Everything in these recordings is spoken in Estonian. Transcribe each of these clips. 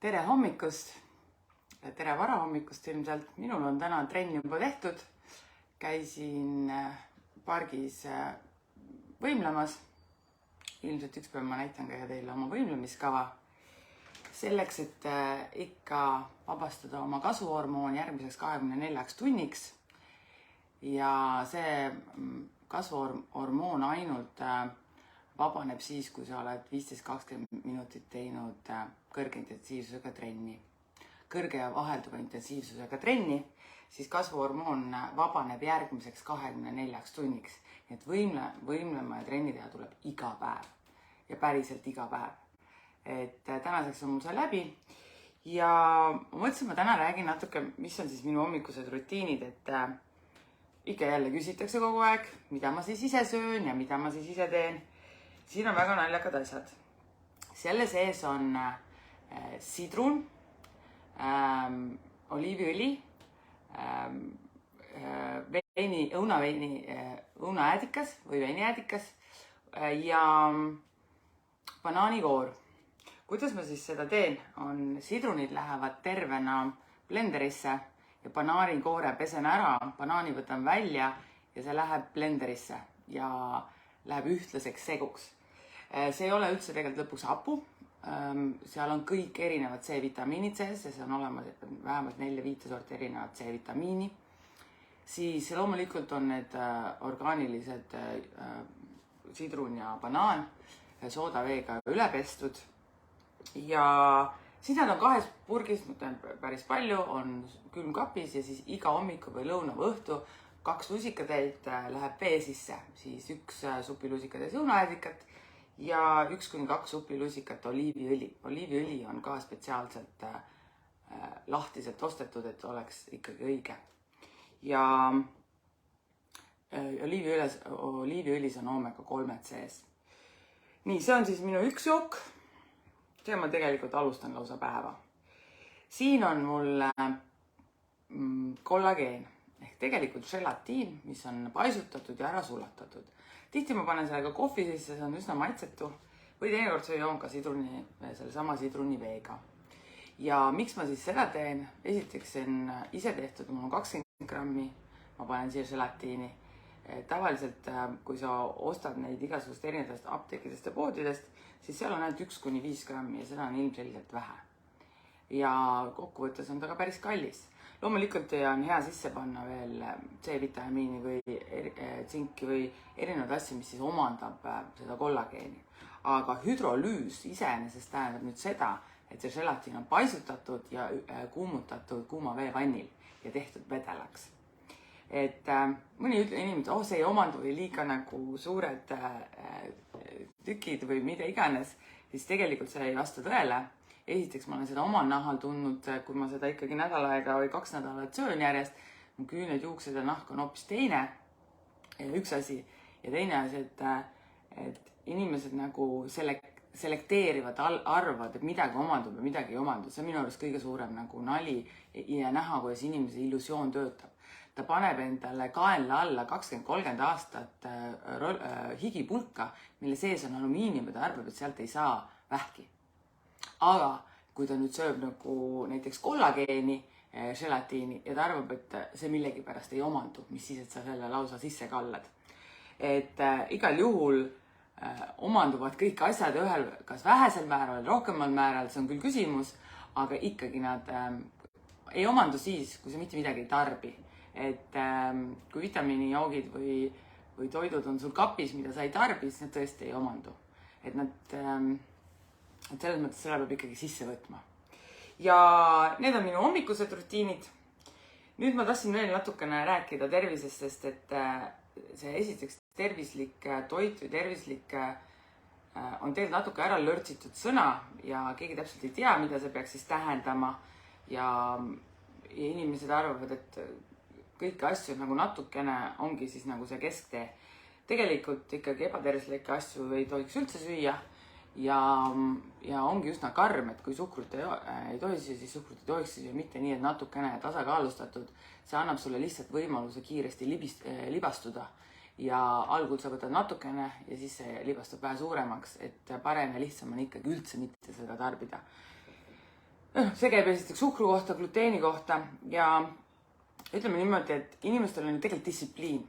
Tere hommikust, tere varahommikust ilmselt. Minul on täna trenn juba tehtud. Käisin pargis võimlemas. Ilmselt üks päev ma näitan ka teile oma võimlemiskava. Selleks, et ikka vabastada oma kasvuhormoon järgmiseks 24 tunniks. Ja see kasvuhormoon ainult vabaneb siis, kui sa oled 15-20 minutit teinud kõrge intensiivsusega trenni. Kõrge ja vahelduva intensiivsusega trenni, siis kasvuhormoon vabaneb järgmiseks 24 tunniks. Nii et võimlema ja trenni teha tuleb iga päev ja päriselt iga päev. Et tänaseks on mul see läbi ja ma mõtlesin, ma täna räägin natuke, mis on siis minu hommikused rutiinid, et ikka jälle küsitakse kogu aeg, mida ma siis ise söön ja mida ma siis ise teen. Siin on väga naljakad asjad. Selle sees on sidrun, oliiviõli, õunaäädikas või veiniäädikas ja banaanikoor. Kuidas ma siis seda teen? Sidrunid lähevad tervena blenderisse ja banaanikoore pesen ära, banaani võtan välja ja see läheb blenderisse ja läheb ühtlaseks seguks. See ei ole üldse tegelikult lõpuks hapu. Seal on kõik erinevad C-vitamiinid sees ja see on olemas vähemalt 4-5 sorti erinevat C-vitamiini. Siis loomulikult on need orgaanilised sidrun ja banaan soodaveega üle pestud. Ja siis nad on kahes purgis, päris palju, on külmkapis ja siis iga hommiku või lõuna või õhtu 2 lusikatäit läheb vee sisse, siis 1 supilusikatäis õunaäädikat ja 1-2 supilusikat oliiviõli. Oliiviõli on ka spetsiaalselt lahtiselt ostetud, et oleks ikkagi õige. Ja oliiviõlis on omega-3 sees. Nii, see on siis minu üks jook. See ma tegelikult alustan lausa päeva. Siin on mul kollageen. Ehk tegelikult želatiin, mis on paisutatud ja ära sulatatud. Tihti ma panen sellega kohvi sisse, see on üsna maitsetu. Või teinekord see joon ka selle sama sidruni veega. Ja miks ma siis seda teen? Esiteks see on ise tehtud, mul on 20 grammi, ma panen siia želatiini. Tavaliselt, kui sa ostad neid igasugust erinevatest apteekidest ja poodidest, siis seal on ainult 1-5 grammi ja seda on ilmselgelt vähe. Ja kokkuvõttes on ta ka päris kallis. Loomulikult on hea sisse panna veel C-vitamiini või tsinki või erinevad asju, mis siis omandab seda kollageeni. Aga hüdrolüüs iseenesest tähendab nüüd seda, et see želatiin on paisutatud ja kuumutatud kuuma veevannil ja tehtud vedelaks. Et mõni inimene, see ei omandu või liiga nagu suured tükid või mida iganes, siis tegelikult see ei vasta tõele. Esiteks ma olen seda omal nahal tundnud, kui ma seda ikkagi nädal aega või 2 nädalat söön järjest. Mu küüned, juuksed ja nahk on hoopis teine. Üks asi. Ja teine asi, et inimesed nagu selekteerivad, arvavad, et midagi omandub ja midagi ei omandu. See on minu arust kõige suurem nagu nali ja näha, kuidas inimese illusioon töötab. Ta paneb endale kaenla alla 20-30 aastat higipulka, mille sees on alumiinium ja ta arvab, et sealt ei saa vähki. Aga kui ta nüüd sööb nagu näiteks kollageeni, želatiini ja ta arvab, et see millegi pärast ei omandu, mis siis, et sa selle lausa sisse kallad. Et igal juhul omanduvad kõik asjad ühel, kas vähesel määral, rohkemal määral, see on küll küsimus, aga ikkagi nad ei omandu siis, kui sa mitte midagi ei tarbi. Et kui vitamiinijoogid või toidud on sul kapis, mida sa ei tarbi, siis need tõesti ei omandu. Et selles mõttes selle peab ikkagi sisse võtma. Ja need on minu hommikused rutiinid. Nüüd ma tahtsin veel natukene rääkida tervisest, sest et see esiteks tervislik toit või tervislik on tegelikult natuke ära lörtsitud sõna ja keegi täpselt ei tea, mida see peaks siis tähendama. Ja inimesed arvavad, et kõiki asju nagu natukene ongi siis nagu see kesktee. Tegelikult ikkagi ebatervislikke asju ei tohiks üldse süüa. Ja ongi üsna karm, et kui suhkrut ei tohi, siis suhkrut ei tohiks siis mitte nii, et natukene tasakaalustatud. See annab sulle lihtsalt võimaluse kiiresti libastuda ja algul sa võtad natukene ja siis see libastub vähe suuremaks, et parem ja lihtsam on ikkagi üldse mitte seda tarbida. see käib esiteks suhkru kohta, gluteeni kohta ja ütleme niimoodi, et inimestel on ju tegelikult distsipliin.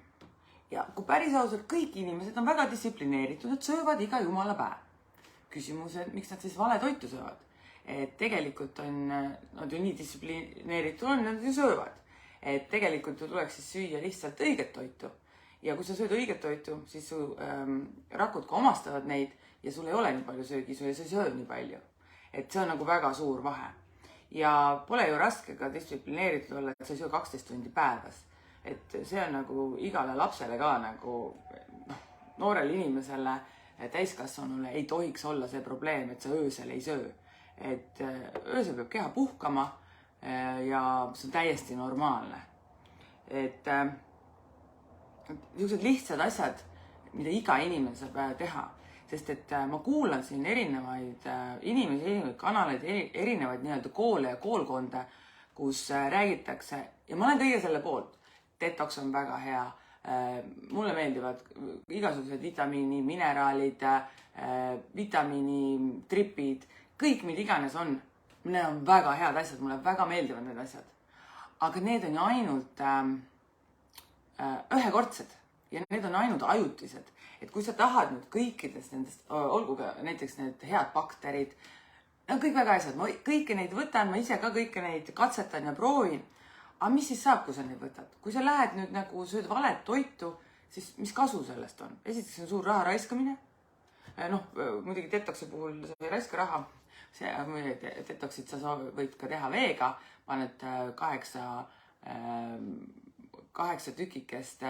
Ja kui päris ausalt, kõik inimesed on väga distsiplineeritud, nad söövad iga jumala päev. Küsimus, et miks nad siis vale toitu söövad? Et tegelikult on nad ju nii distsiplineeritud on, nad ju söövad. Et tegelikult ju tuleks siis süüa lihtsalt õiget toitu. Ja kui sa sööd õiget toitu, siis su rakud ka omastavad neid ja sul ei ole nii palju söögisu ja sa ei söö nii palju. Et see on nagu väga suur vahe. Ja pole ju raske ka distsiplineeritud olla, et sa ei söö 12 tundi päevas. Et see on nagu igale lapsele ka nagu noorele inimesele, täiskasvanule ei tohiks olla see probleem, et sa öösel ei söö. Et öösel peab keha puhkama ja see on täiesti normaalne. Et niisugused lihtsad asjad, mida iga inimene saab teha. Sest et ma kuulan siin erinevaid inimesi, erinevaid kanaleid, erinevaid nii-öelda koole ja koolkonda, kus räägitakse ja ma olen kõige selle poolt. Detox on väga hea. Mulle meeldivad igasugused vitamiini, mineraalid, vitamiini, tripid, kõik mida iganes on. Need on väga head asjad, mulle väga meeldivad need asjad. Aga need on ju ainult ühekordsed ja need on ainult ajutised. Et kui sa tahad nüüd kõikidest nendest, olgu ka näiteks need head bakterid, kõik väga asjad, ma kõike neid võtan, ma ise ka kõike neid katsetan ja proovin. Aga mis siis saab, kui sa neid võtad? Kui sa lähed nüüd nagu sööd valet toitu, siis mis kasu sellest on? Esiteks on suur raha raiskamine. Muidugi detoksi puhul sa ei raiska raha. Detoksid sa võid ka teha veega, paned 8 tükikest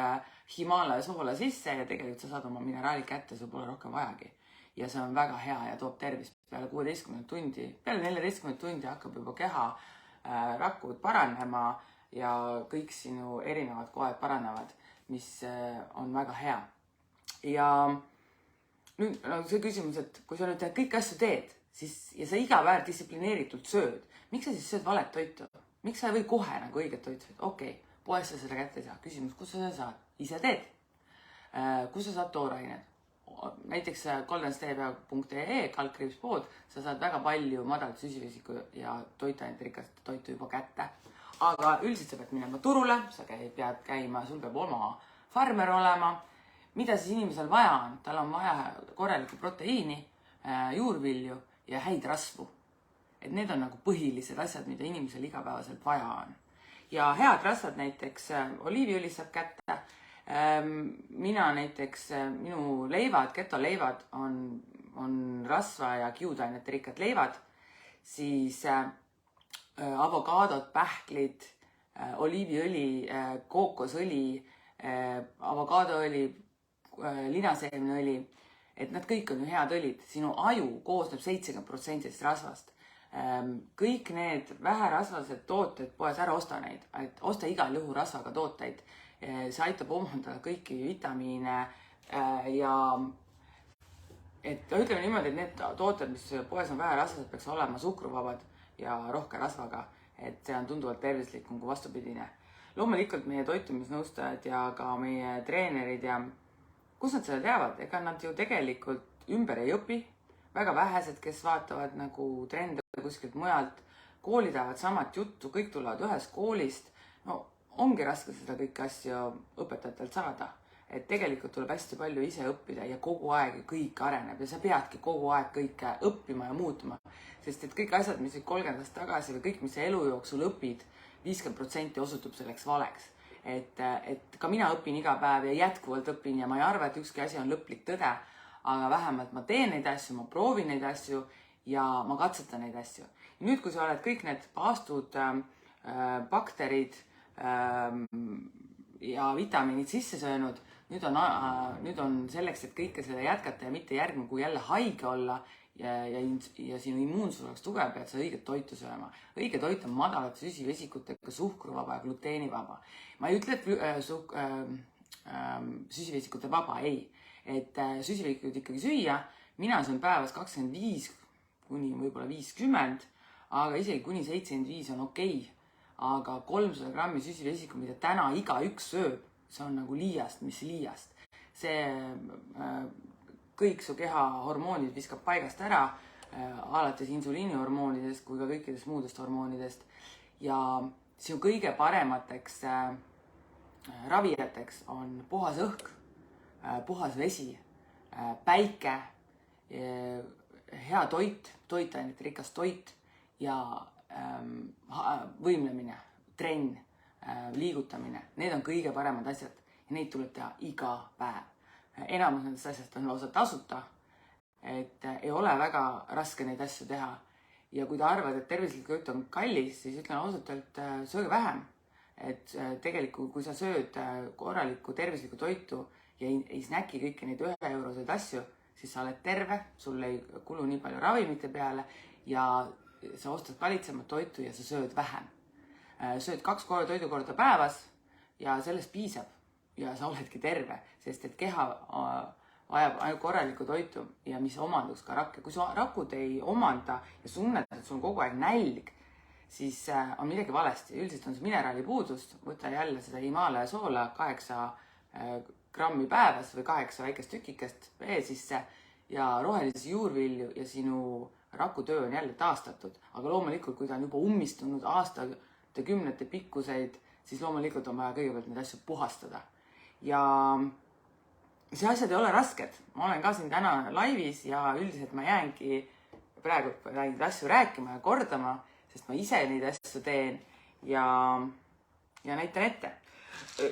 Himalaia soola sisse ja tegelikult sa saad oma mineraali kätte, sul pole rohkem vajagi. Ja see on väga hea ja toob tervist peale 16 tundi. Peale 14 tundi hakkab juba keha rakud paranema ja kõik sinu erinevad kohad paranevad, mis on väga hea. Ja nüüd see küsimus, et kui sa nüüd kõik asju teed ja sa iga päev distsiplineeritult sööd, miks sa siis sööd valet toitu? Miks sa ei või kohe nagu õiget toitu sööd? Okei. Poes sa seda kätte ei saa. Küsimus, kus sa seda saad? Ise teed. Kus sa saad toorained? Näiteks goldenstevia.ee /pood sa saad väga palju madalat süsivesiku ja toitained rikast toitu juba kätte. Aga üldiselt sa pead minema turule, sa pead käima, sul peab oma farmer olema. Mida siis inimesel vaja on? Tal on vaja korralikku proteiini, juurvilju ja häid rasvu. Et need on nagu põhilised asjad, mida inimesel igapäevaselt vaja on. Ja head rasvad näiteks oliiviõli saab kätte. Mina näiteks, minu leivad, ketoleivad on rasva ja kiudainete rikkad leivad. Siis avokaadod, pähklid, oliiviõli, kookosõli, avokaadoõli, linaseemneõli. Et nad kõik on ju head õlid. Sinu aju koosneb 70% rasvast. Kõik need väherasvased tooted poes ära osta neid, et osta igal juhul rasvaga tooteid. See aitab omandada kõiki vitamiine ja et ütleme niimoodi, et need tooted, mis poes on väherasvased, peaks olema suhkruvabad ja rohke rasvaga, et see on tunduvalt tervislikum kui vastupidine. Loomulikult meie toitumisnõustajad ja ka meie treenerid ja kus nad seda teavad, ega nad ju tegelikult ümber ei õpi. Väga vähesed, kes vaatavad nagu trende kuskilt mujalt, koolid ajavad samat juttu, kõik tulevad ühest koolist. No ongi raske seda kõiki asju õpetajatelt saada. Et tegelikult tuleb hästi palju ise õppida ja kogu aeg kõik areneb ja sa peadki kogu aeg kõike õppima ja muutuma. Sest et kõik asjad, mis 30 aastat tagasi või kõik, mis sa elu jooksul õpid, 50% osutub selleks valeks. Et ka mina õpin iga päev ja jätkuvalt õpin ja ma ei arva, et ükski asi on lõplik tõde. Aga vähemalt ma teen neid asju, ma proovin neid asju ja ma katsetan neid asju. Ja nüüd, kui sa oled kõik need paastud, bakterid ja vitamiinid sisse söönud, nüüd on selleks, et kõike seda jätkata ja mitte järgmine kui jälle haige olla ja sinu immuunsus oleks tugev, pead sa õiget toitu sööma. Õige toit on madalate süsivesikutega, suhkruvaba ja gluteenivaba. Ma ei ütle, et süsivesikute vaba, ei. Et süsivesikut ikkagi süüa, mina söön päevas 25 kuni võib-olla 50, aga isegi kuni 75 on okei. Aga 300 grammi süsivesiku, mida täna iga üks sööb, see on nagu liiast, mis liiast. See kõik su keha hormoonid viskab paigast ära, alates insuliinihormoonidest kui ka kõikidest muudest hormoonidest. Ja sinu kõige paremateks ravijateks on puhas õhk, puhas vesi, päike, hea toit, toitainete rikas toit ja võimlemine, trenn, liigutamine. Need on kõige paremad asjad ja neid tuleb teha iga päev. Enamus nendest asjast on lausa tasuta, et ei ole väga raske neid asju teha. Ja kui te arvad, et tervislik toit on kallis, siis ütlen ausalt, et sööge vähem. Et tegelikult, kui sa sööd korralikku tervislikku toitu ja ei snäki kõiki neid 1 euroseid asju, siis sa oled terve, sul ei kulu nii palju ravimite peale ja sa ostad kvaliteetsemat toitu ja sa sööd vähem. Sööd 2 toidukorda päevas ja sellest piisab ja sa oledki terve, sest et keha vajab ainult korralikku toitu ja mis omanduks ka rakke. Kui sa rakud ei omanda ja tunned, et sul on kogu aeg nälg, siis on midagi valesti. Üldiselt on see mineraalipuudust, võta jälle seda Himalaia soola 8 grammi päevas või 8 väikest tükikest vee sisse ja rohelisi juurvilju ja sinu rakutöö on jälle taastatud. Aga loomulikult, kui ta on juba ummistunud aastate kümnete pikkuseid, siis loomulikult on vaja kõigepealt neid asju puhastada. Ja see asjad ei ole rasked. Ma olen ka siin täna laivis ja üldiselt ma jäängi praegu neid asju rääkima ja kordama, sest ma ise neid asju teen ja näitan ette.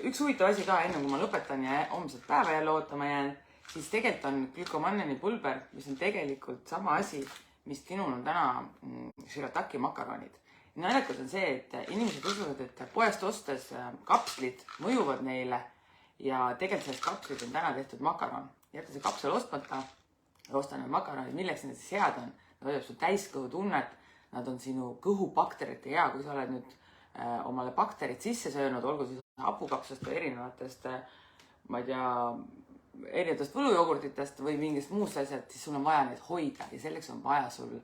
Üks huvitav asi ka, enne kui ma lõpetan ja homset päeva jälle ootama jään, siis tegelikult on glükomannani pulber, mis on tegelikult sama asi, mis minul on täna shirataki makaronid. Naljakas on see, et inimesed usuvad, et poest ostes kapslid mõjuvad neile ja tegelikult sellest kapslid on täna tehtud makaron. Jätta see kapsel ostmata ja osta need makaronid, milleks need siis head on. Nad hoiab sul täiskõhutunnet, nad on sinu kõhubakterite hea, kui sa oled nüüd omale bakterid sisse söönud, olgu siis hapukapsast või erinevatest, ma ei tea, erinevatest võlujogurtitest või mingist muust asjad, siis sul on vaja neid hoida ja selleks on vaja sul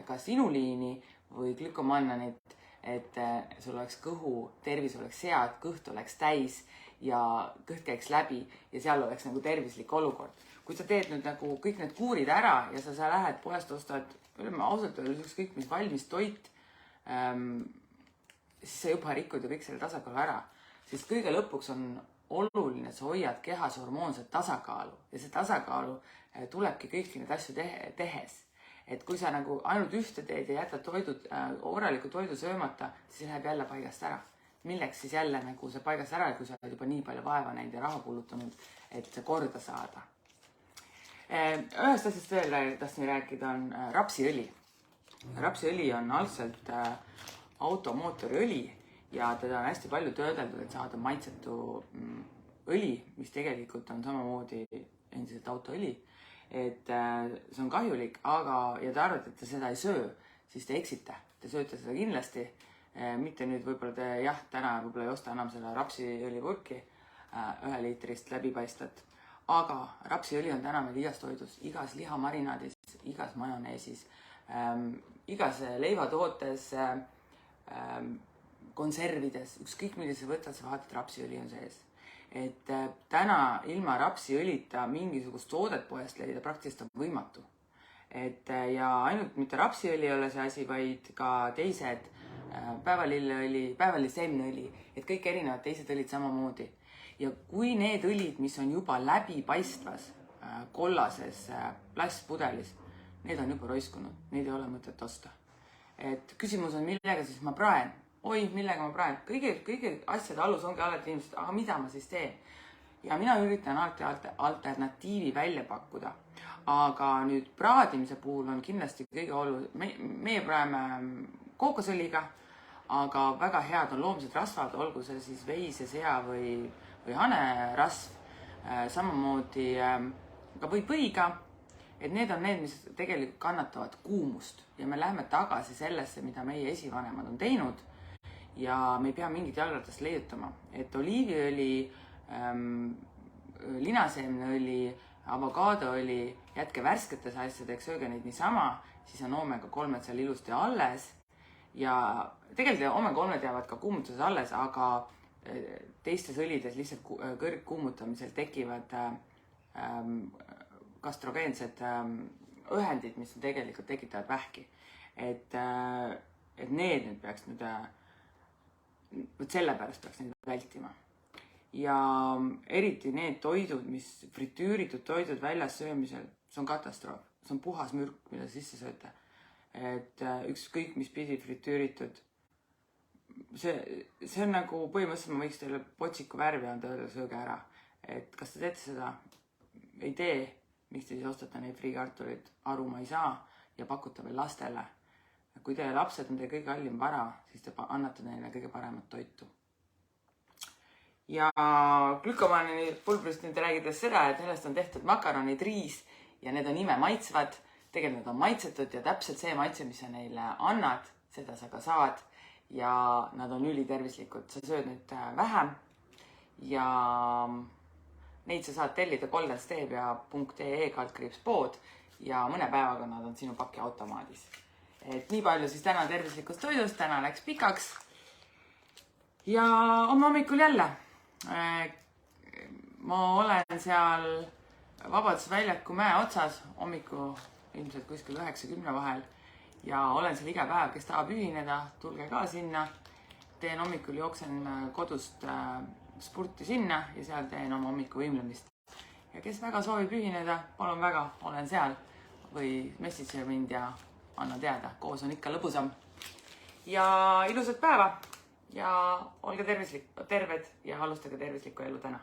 kas inuliini või glükomannanit, et sul oleks kõhu tervis oleks hea, et kõht oleks täis ja kõht käiks läbi ja seal oleks nagu tervislik olukord. Kui sa teed nüüd nagu kõik need kuurid ära ja sa lähed poest ostad, ausalt öeldes ükskõik mis valmis toit, siis sa juba rikud ju kõik selle tasakaalu ära. Sest kõige lõpuks on oluline, et sa hoiad kehas hormoonset tasakaalu ja see tasakaalu tulebki kõiki neid asju tehes. Et kui sa nagu ainult ühte teed ja jätad korraliku toidu söömata, siis läheb jälle paigast ära. Milleks siis jälle nagu see paigast ära, kui sa oled juba nii palju vaeva näinud ja raha kulutanud, et see korda saada. Ühest asjast veel tahtsin rääkida on rapsiõli. Rapsiõli on algselt automootoriõli ja teda on hästi palju töödeldud, et saada maitsetu õli, mis tegelikult on samamoodi endiselt autoõli. Et see on kahjulik, aga ja te arvate, et te seda ei söö, siis te eksite. Te sööte seda kindlasti. Mitte nüüd võib-olla te täna võib-olla ei osta enam selle rapsiõlipurki 1 liitrist läbipaistvat. Aga rapsiõli on täna meil igas toidus, igas lihamarinaadis, igas majoneesis, igas leivatootes, konservides, ükskõik millise võtad, sa vaatad, rapsiõli on sees. Et täna ilma rapsiõlita mingisugust toodet poest leida praktiliselt on võimatu. Ja ainult mitte rapsiõli ei ole see asi, vaid ka teised päevalilleõli, päevaliseemneõli, et kõik erinevad teised õlid samamoodi. Ja kui need õlid, mis on juba läbipaistvas kollases plastpudelis, need on juba roiskunud, neid ei ole mõtet osta. Et küsimus on, millega siis ma praen? Oi, millega ma praen? Kõige asjade alus ongi alati inimesed, aga mida ma siis teen? Ja mina üritan alati alternatiivi välja pakkuda. Aga nüüd praadimise puhul on kindlasti kõige meie praeme kookosõliga, aga väga head on loomsed rasvad, olgu see siis veise, sea või hanerasv, samamoodi ka või põiga, et need on need, mis tegelikult kannatavad kuumust ja me läheme tagasi sellesse, mida meie esivanemad on teinud ja me ei pea mingit jalgratast leiutama, et oliiviõli, linaseemneõli, avokadoõli, jätke värsketesse asjadeks, sööge neid niisama, siis on omega-3 seal ilusti alles ja tegelikult omega-3 jäävad ka kuumutuses alles, aga teistes õlides lihtsalt kõrgkuumutamisel tekivad gastrogeensed õhendid, mis tegelikult tekitavad vähki. Et need nüüd peaks sellepärast peaks neid vältima. Ja eriti need toidud, mis fritüüritud toidud väljas söömisel, see on katastroof. See on puhas mürk, mida sisse sööte. Et ükskõik, mis pidi fritüüritud. See on nagu põhimõtteliselt ma võiks teile potsiku värvi anda, öelda sööge ära. Et kas te teete seda? Ei tee. Miks te siis ostate neid friikartuleid? Aru ma ei saa ja pakute veel lastele. Kui teie lapsed on teie kõige kallim vara, siis te annate neile kõige paremat toitu. Ja glükomaani pulbrist nüüd räägides seda, et sellest on tehtud makaronid, riis ja need on ime maitsvad. Tegelikult need on maitsetud ja täpselt see maitse, mis sa neile annad, seda sa ka saad ja nad on ülitervislikud. Sa sööd nüüd vähem ja neid sa saad tellida goldenstevia.ee/pood ja mõne päevaga nad on sinu pakiautomaadis. Et nii palju siis täna tervislikust toidust, täna läks pikaks. Ja homme hommikul jälle. Ma olen seal Vabadusväljaku mäe otsas hommiku ilmselt kuskil 9-10 vahel ja olen seal iga päev, kes tahab ühineda, tulge ka sinna. Teen hommikul, jooksen kodust spurti sinna ja seal teen oma hommiku võimlemist. Ja kes väga soovib ühineda, palun väga, olen seal või message mind ja anna teada, koos on ikka lõbusam. Ja ilusat päeva ja olge terved ja alustage tervislikku elu täna.